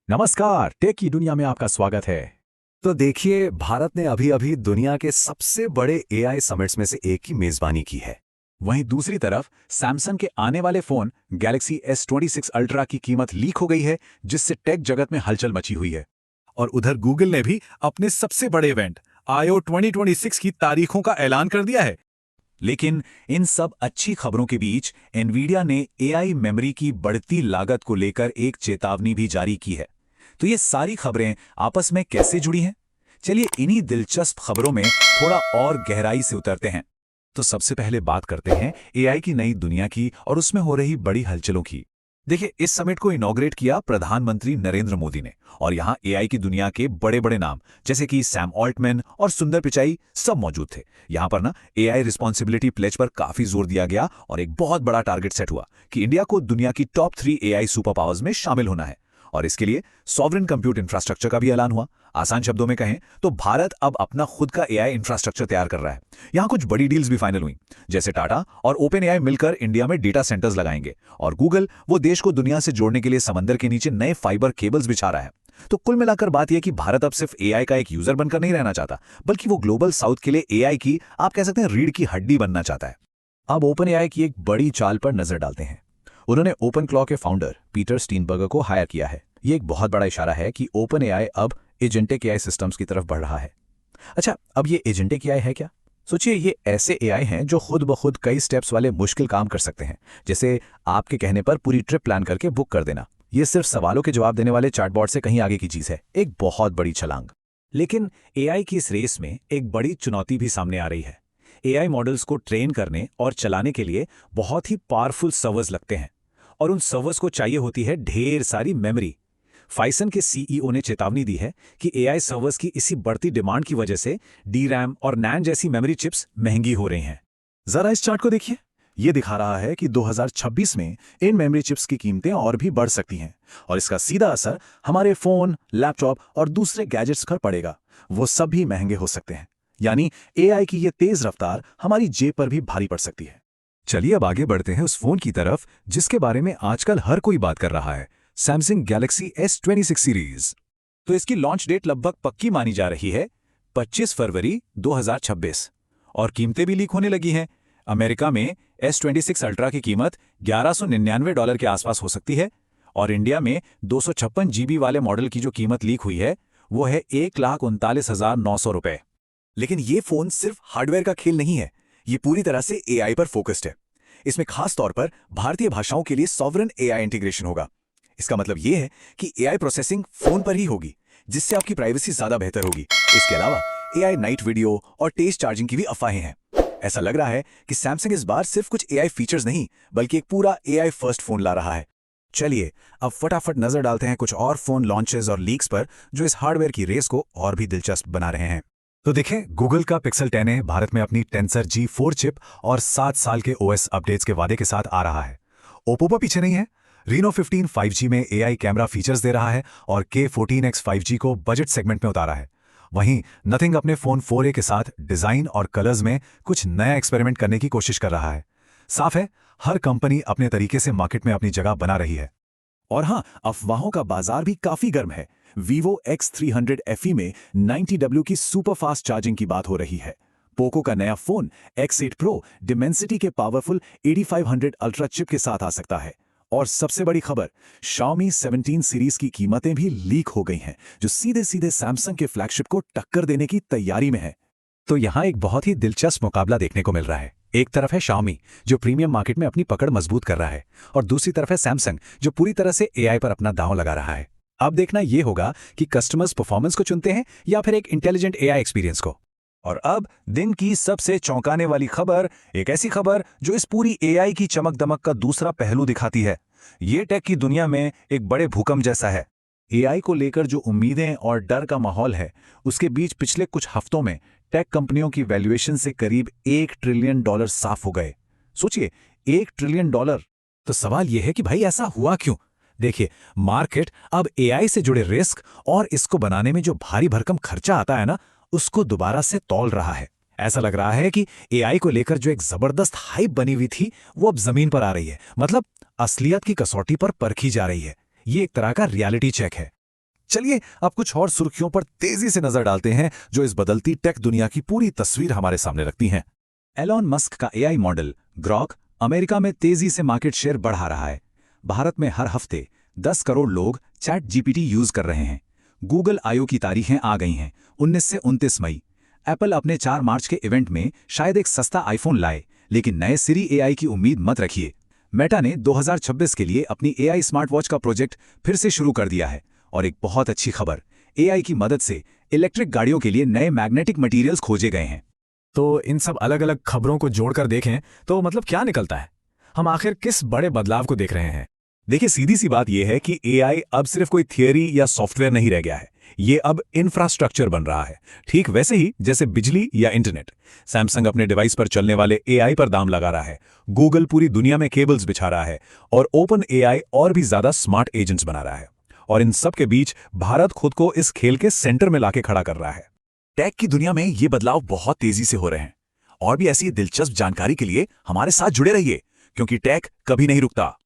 नमस्कार, टेक की दुनिया में आपका स्वागत है। तो देखिए, भारत ने अभी अभी दुनिया के सबसे बड़े एआई समिट्स में से एक की मेजबानी की है। वहीं दूसरी तरफ सैमसंग के आने वाले फोन गैलेक्सी S26 अल्ट्रा की कीमत लीक हो गई है, जिससे टेक जगत में हलचल मची हुई है। और उधर गूगल ने भी अपने सबसे बड़े इवेंट I/O 2026 की तारीखों का ऐलान कर दिया है। लेकिन इन सब अच्छी खबरों के बीच एनवीडिया ने एआई मेमोरी की बढ़ती लागत को लेकर एक चेतावनी भी जारी की है। तो ये सारी खबरें आपस में कैसे जुड़ी हैं? चलिए इन्हीं दिलचस्प खबरों में थोड़ा और गहराई से उतरते हैं। तो सबसे पहले बात करते हैं एआई की नई दुनिया की और उसमें हो रही बड़ी हलचलों की। देखिए, इस समिट को इनॉग्रेट किया प्रधानमंत्री नरेंद्र मोदी ने, और यहाँ एआई की दुनिया के बड़े बड़े नाम जैसे कि सैम ऑल्टमैन और सुंदर पिचाई सब मौजूद थे। यहाँ पर ना एआई रिस्पॉन्सिबिलिटी प्लेज पर काफी जोर दिया गया और एक बहुत बड़ा टारगेट सेट हुआ कि इंडिया को दुनिया की टॉप 3 एआई सुपर पावर्स में शामिल होना है। और इसके लिए सॉवरेन कंप्यूट इंफ्रास्ट्रक्चर का भी ऐलान हुआ। आसान शब्दों में कहें तो भारत अब अपना खुद का एआई इंफ्रास्ट्रक्चर तैयार कर रहा है। यहां कुछ बड़ी डील्स भी फाइनल हुई, जैसे टाटा और ओपन एआई मिलकर इंडिया में डेटा सेंटर्स लगाएंगे, और गूगल वो देश को दुनिया से जोड़ने के लिए समंदर के नीचे नए फाइबर केबल्स बिछा रहा है। तो कुल मिलाकर बात यह कि भारत अब सिर्फ एआई का एक यूजर बनकर नहीं रहना चाहता, बल्कि वो ग्लोबल साउथ के लिए एआई की, आप कह सकते हैं, रीढ़ की हड्डी बनना चाहता है। अब ओपन एआई की एक बड़ी चाल पर नजर डालते हैं। उन्होंने ओपन क्लॉ के फाउंडर पीटर स्टीनबर्गर को हायर किया है। ये एक बहुत बड़ा इशारा है कि ओपन एआई अब एजेंटिक एआई सिस्टम्स की तरफ बढ़ रहा है। अच्छा, अब ये एजेंटिक एआई है क्या? सोचिए, ये ऐसे एआई हैं जो खुद ब खुद कई स्टेप्स वाले मुश्किल काम कर सकते हैं, जैसे आपके कहने पर पूरी ट्रिप प्लान करके बुक कर देना। ये सिर्फ सवालों के जवाब देने वाले चैटबॉट से कहीं आगे की चीज है, एक बहुत बड़ी छलांग। लेकिन एआई की इस रेस में एक बड़ी चुनौती भी सामने आ रही है। एआई मॉडल्स को ट्रेन करने और चलाने के लिए बहुत ही पावरफुल सर्वर्स लगते हैं, और उन सर्वर्स को चाहिए होती है ढेर सारी मेमोरी। फाइसन के सीईओ ने चेतावनी दी है कि एआई सर्वर्स की इसी बढ़ती डिमांड की वजह से डीरैम और नैन जैसी मेमोरी चिप्स महंगी हो रही हैं। जरा इस चार्ट को देखिए। ये दिखा रहा है कि 2026 में इन मेमोरी चिप्स की कीमतें और भी बढ़ सकती हैं, और इसका सीधा असर हमारे फोन, लैपटॉप और दूसरे गैजेट्स पर पड़ेगा। वो सब भी महंगे हो सकते हैं। यानी एआई की ये तेज रफ्तार हमारी जेब पर भी भारी पड़ सकती है। चलिए अब आगे बढ़ते हैं उस फोन की तरफ जिसके बारे में आजकल हर कोई बात कर रहा है, सैमसंग गैलेक्सी S26 सीरीज। तो इसकी लॉन्च डेट लगभग पक्की मानी जा रही है, 25 फरवरी 2026, और कीमतें भी लीक होने लगी हैं। अमेरिका में S26 अल्ट्रा की कीमत $1199 के आसपास हो सकती है, और इंडिया में 256 GB वाले मॉडल की जो कीमत लीक हुई है वो है ₹1,39,900। लेकिन ये फोन सिर्फ हार्डवेयर का खेल नहीं है, ये पूरी तरह से एआई पर फोकस्ड है। इसमें खास तौर पर भारतीय भाषाओं के लिए सॉवरेन एआई इंटीग्रेशन होगा। इसका मतलब ये है कि एआई प्रोसेसिंग फोन पर ही होगी, जिससे आपकी प्राइवेसी ज्यादा बेहतर होगी। इसके अलावा एआई नाइट वीडियो और तेज चार्जिंग की भी अफवाहें हैं। ऐसा लग रहा है कि सैमसंग इस बार सिर्फ कुछ एआई फीचर्स नहीं, बल्कि एक पूरा एआई फर्स्ट फोन ला रहा है। चलिए अब फटाफट नजर डालते हैं कुछ और फोन लॉन्चेस और लीक्स पर जो इस हार्डवेयर की रेस को और भी दिलचस्प बना रहे हैं। तो देखें, गूगल का पिक्सल 10a भारत में अपनी टेंसर G4 चिप और 7 साल के ओएस अपडेट्स के वादे के साथ आ रहा है। ओप्पो पर पीछे नहीं है, रीनो 15 5G में एआई कैमरा फीचर्स दे रहा है और K14X 5G को बजट सेगमेंट में उतारा है। वहीं नथिंग अपने फोन 4a के साथ डिजाइन और कलर्स में कुछ नया एक्सपेरिमेंट करने की कोशिश कर रहा है। साफ है, हर कंपनी अपने तरीके से मार्केट में अपनी जगह बना रही है। और हाँ, अफवाहों का बाजार भी काफी गर्म है। Vivo X300 FE में 90W की सुपर फास्ट चार्जिंग की बात हो रही है। पोको का नया फोन X8 Pro डिमेंसिटी के पावरफुल 8500 अल्ट्रा चिप के साथ आ सकता है। और सबसे बड़ी खबर, Xiaomi 17 सीरीज की कीमतें भी लीक हो गई हैं, जो सीधे सीधे सैमसंग के फ्लैगशिप को टक्कर देने की तैयारी में है। तो यहाँ एक बहुत ही दिलचस्प मुकाबला देखने को मिल रहा है। एक तरफ है Xiaomi जो प्रीमियम मार्केट में अपनी पकड़ मजबूत कर रहा है, और दूसरी तरफ है सैमसंग जो पूरी तरह से एआई पर अपना दांव लगा रहा है। अब देखना यह होगा कि कस्टमर्स परफॉर्मेंस को चुनते हैं या फिर एक इंटेलिजेंट एआई एक्सपीरियंस को। और अब दिन की सबसे चौंकाने वाली खबर, एक ऐसी खबर जो इस पूरी एआई की चमक दमक का दूसरा पहलू दिखाती है। ये टेक की दुनिया में एक बड़े भूकंप जैसा है। एआई को लेकर जो उम्मीदें और डर का माहौल है, उसके बीच पिछले कुछ हफ्तों में टेक कंपनियों की वैल्यूएशन से करीब $1 ट्रिलियन साफ हो गए। सोचिए, $1 ट्रिलियन। तो सवाल यह है कि भाई ऐसा हुआ क्यों? देखिए, मार्केट अब एआई से जुड़े रिस्क और इसको बनाने में जो भारी भरकम खर्चा आता है ना, उसको दोबारा से तौल रहा है। ऐसा लग रहा है कि एआई को लेकर जो एक जबरदस्त हाइप बनी हुई थी, वो अब जमीन पर आ रही है। मतलब असलियत की कसौटी पर परखी जा रही है। ये एक तरह का रियलिटी चेक है। चलिए अब कुछ और सुर्खियों पर तेजी से नजर डालते हैं जो इस बदलती टेक दुनिया की पूरी तस्वीर हमारे सामने रखती हैं। एलॉन मस्क का एआई मॉडल ग्रॉक अमेरिका में तेजी से मार्केट शेयर बढ़ा रहा है। भारत में हर हफ्ते 10 करोड़ लोग चैट जीपीटी यूज कर रहे हैं। गूगल आईओ की तारीखें आ गई हैं, 19 से 29 मई। एप्पल अपने 4 मार्च के इवेंट में शायद एक सस्ता आईफोन लाए, लेकिन नए सिरी एआई की उम्मीद मत रखिए। मेटा ने 2026 के लिए अपनी एआई स्मार्ट वॉच का प्रोजेक्ट फिर से शुरू कर दिया है। और एक बहुत अच्छी खबर, एआई की मदद से इलेक्ट्रिक गाड़ियों के लिए नए मैग्नेटिक मटेरियल्स खोजे गए हैं। तो इन सब अलग अलग खबरों को जोड़कर देखें तो मतलब क्या निकलता है? हम आखिर किस बड़े बदलाव को देख रहे हैं? देखिए, सीधी सी बात यह है कि एआई अब सिर्फ कोई थियरी या सॉफ्टवेयर नहीं रह गया है। ये अब इंफ्रास्ट्रक्चर बन रहा है, ठीक वैसे ही जैसे बिजली या इंटरनेट। सैमसंग अपने डिवाइस पर चलने वाले एआई पर दाम लगा रहा है, गूगल पूरी दुनिया में केबल्स बिछा रहा है और ओपन एआई और भी ज्यादा स्मार्ट एजेंट्स बना रहा है। और इन सब के बीच भारत खुद को इस खेल के सेंटर में लाके खड़ा कर रहा है। टेक की दुनिया में ये बदलाव बहुत तेजी से हो रहे हैं और भी ऐसी दिलचस्प जानकारी के लिए हमारे साथ जुड़े रहिए, क्योंकि टेक कभी नहीं रुकता।